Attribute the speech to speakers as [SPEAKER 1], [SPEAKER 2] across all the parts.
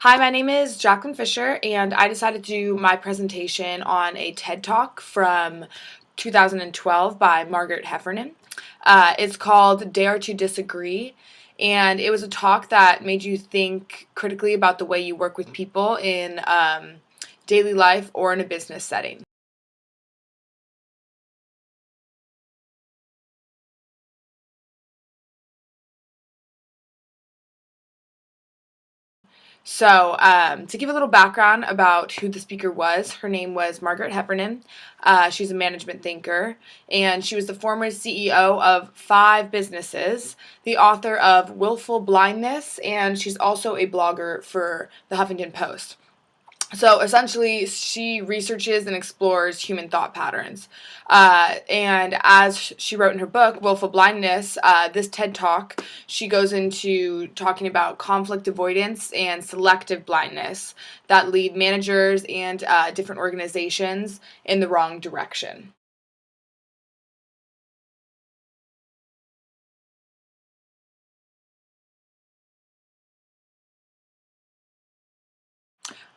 [SPEAKER 1] Hi, my name is Jacqueline Fisher, and I decided to do my presentation on a TED Talk from 2012 by Margaret Heffernan. It's called Dare to Disagree, and it was a talk that made you think critically about the way you work with people in daily life or in a business setting. To give a little background about who the speaker was, her name was Margaret Heffernan. She's a management thinker, and she was the former CEO of 5 businesses, the author of Willful Blindness, and she's also a blogger for the Huffington Post. So essentially, she researches and explores human thought patterns. And as she wrote in her book, Willful Blindness, this TED Talk, she goes into talking about conflict avoidance and selective blindness that lead managers and different organizations in the wrong direction.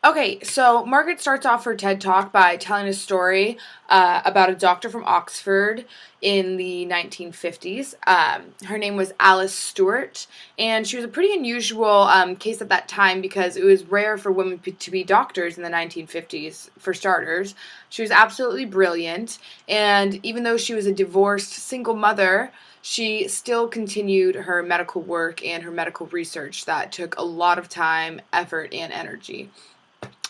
[SPEAKER 1] Okay, so Margaret starts off her TED Talk by telling a story about a doctor from Oxford in the 1950s. Her name was Alice Stewart, and she was a pretty unusual case at that time because it was rare for women to be doctors in the 1950s, for starters. She was absolutely brilliant, and even though she was a divorced single mother, she still continued her medical work and her medical research that took a lot of time, effort, and energy.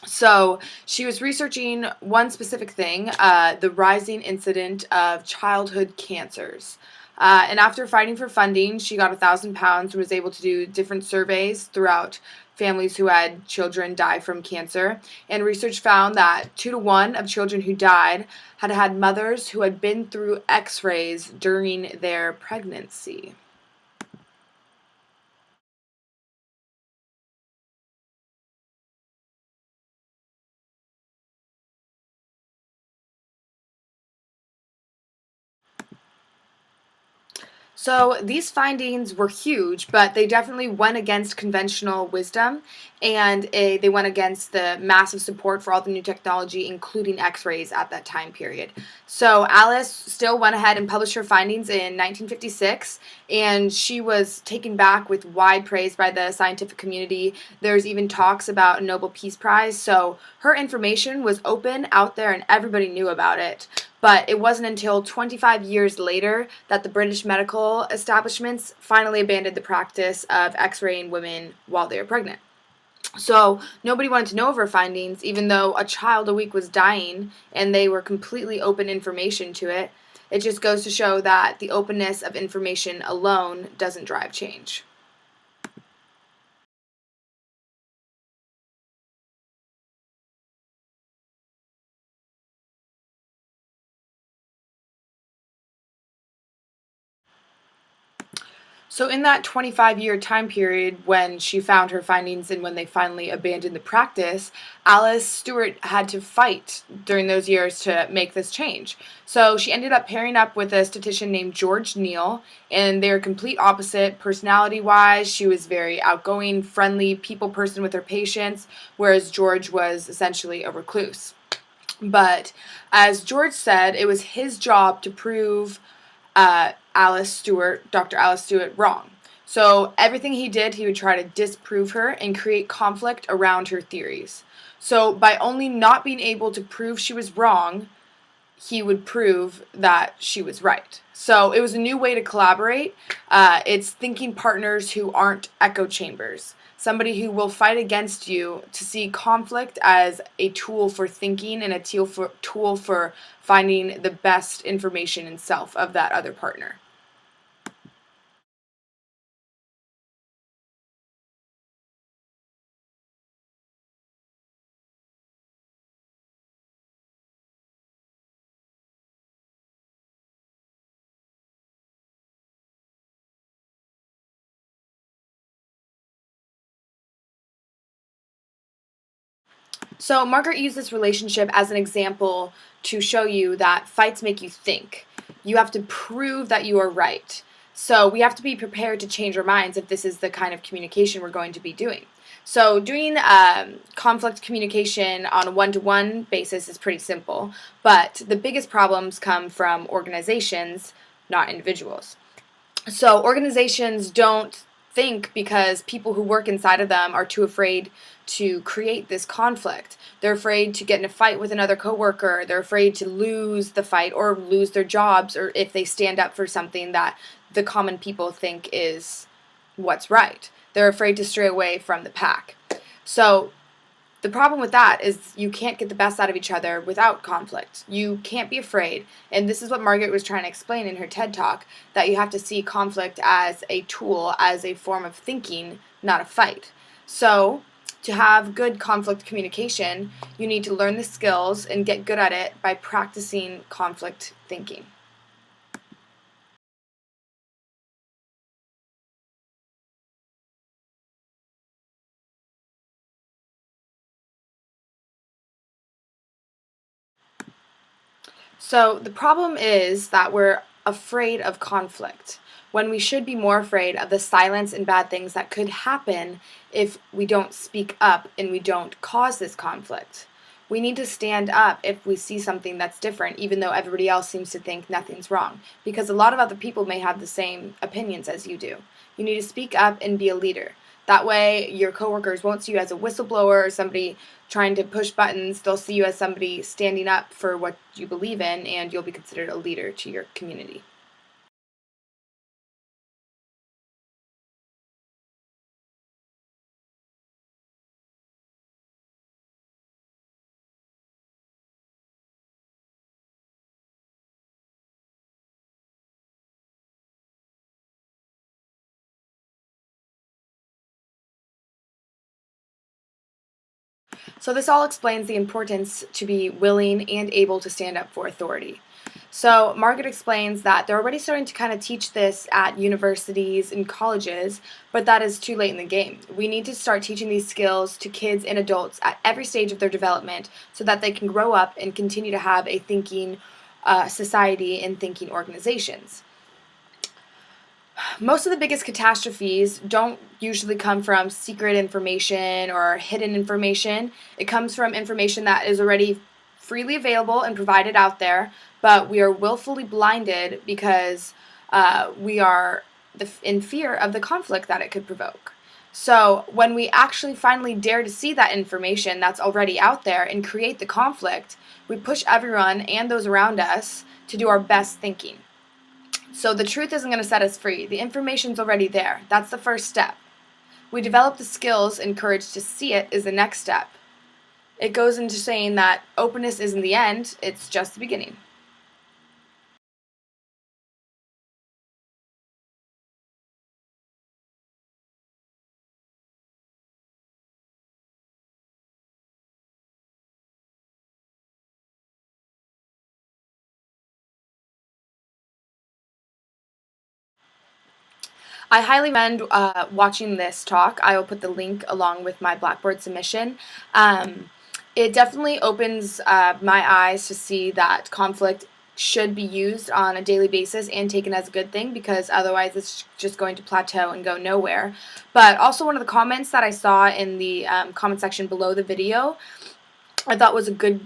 [SPEAKER 1] So she was researching one specific thing, the rising incident of childhood cancers. And after fighting for funding, she got £1,000 and was able to do different surveys throughout families who had children die from cancer. And research found that 2 to 1 of children who died had had mothers who had been through x rays during their pregnancy. So these findings were huge, but they definitely went against conventional wisdom, and they went against the massive support for all the new technology, including X-rays at that time period. So Alice still went ahead and published her findings in 1956, and she was taken back with wide praise by the scientific community. There's even talks about a Nobel Peace Prize. So her information was open out there, and everybody knew about it. But it wasn't until 25 years later that the British medical establishments finally abandoned the practice of x-raying women while they were pregnant. So nobody wanted to know of her findings, even though a child a week was dying and they were completely open information to it. It just goes to show that the openness of information alone doesn't drive change. So, in that 25-year time period when she found her findings and when they finally abandoned the practice, Alice Stewart had to fight during those years to make this change. So, she ended up pairing up with a statistician named George Neal, and they're complete opposite personality wise. She was very outgoing, friendly, people person with her patients, whereas George was essentially a recluse. But as George said, it was his job to prove Dr. Alice Stewart, wrong. So everything he did, he would try to disprove her and create conflict around her theories. So by only not being able to prove she was wrong, he would prove that she was right. So it was a new way to collaborate. It's thinking partners who aren't echo chambers. Somebody who will fight against you to see conflict as a tool for thinking and a tool for finding the best information in self of that other partner. So Margaret used this relationship as an example to show you that fights make you think. You have to prove that you are right. So we have to be prepared to change our minds if this is the kind of communication we're going to be doing. So doing conflict communication on a one-to-one basis is pretty simple, but the biggest problems come from organizations, not individuals. So organizations don't think because people who work inside of them are too afraid to create this conflict. They're afraid to get in a fight with another coworker. They're afraid to lose the fight or lose their jobs, or if they stand up for something that the common people think is what's right. They're afraid to stray away from the pack. So the problem with that is you can't get the best out of each other without conflict. You can't be afraid. And this is what Margaret was trying to explain in her TED Talk, that you have to see conflict as a tool, as a form of thinking, not a fight. So to have good conflict communication, you need to learn the skills and get good at it by practicing conflict thinking. So the problem is that we're afraid of conflict when we should be more afraid of the silence and bad things that could happen if we don't speak up and we don't cause this conflict. We need to stand up if we see something that's different, even though everybody else seems to think nothing's wrong, because a lot of other people may have the same opinions as you do. You need to speak up and be a leader. That way, your coworkers won't see you as a whistleblower or somebody trying to push buttons. They'll see you as somebody standing up for what you believe in, and you'll be considered a leader to your community. So this all explains the importance to be willing and able to stand up for authority. So Margaret explains that they're already starting to kind of teach this at universities and colleges, but that is too late in the game. We need to start teaching these skills to kids and adults at every stage of their development so that they can grow up and continue to have a thinking society and thinking organizations. Most of the biggest catastrophes don't usually come from secret information or hidden information. It comes from information that is already freely available and provided out there, but we are willfully blinded because we are in fear of the conflict that it could provoke. So when we actually finally dare to see that information that's already out there and create the conflict, we push everyone and those around us to do our best thinking. So the truth isn't going to set us free. The information's already there. That's the first step. We develop the skills and courage to see it is the next step. It goes into saying that openness isn't the end, it's just the beginning. I highly recommend watching this talk. I will put the link along with my Blackboard submission. Um, it definitely opens my eyes to see that conflict should be used on a daily basis and taken as a good thing, because otherwise it's just going to plateau and go nowhere. But also, one of the comments that I saw in the comment section below the video, I thought was a good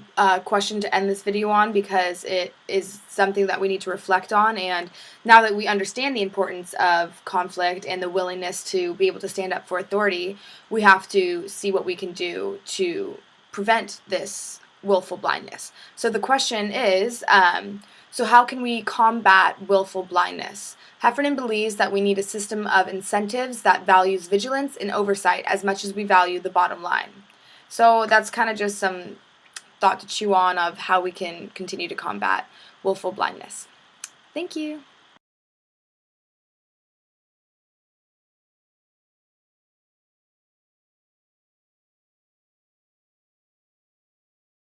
[SPEAKER 1] question to end this video on, because it is something that we need to reflect on. And now that we understand the importance of conflict and the willingness to be able to stand up for authority, we have to see what we can do to prevent this willful blindness. So the question is, so how can we combat willful blindness? Heffernan believes that we need a system of incentives that values vigilance and oversight as much as we value the bottom line. So that's kind of just some thought to chew on of how we can continue to combat willful blindness. Thank you.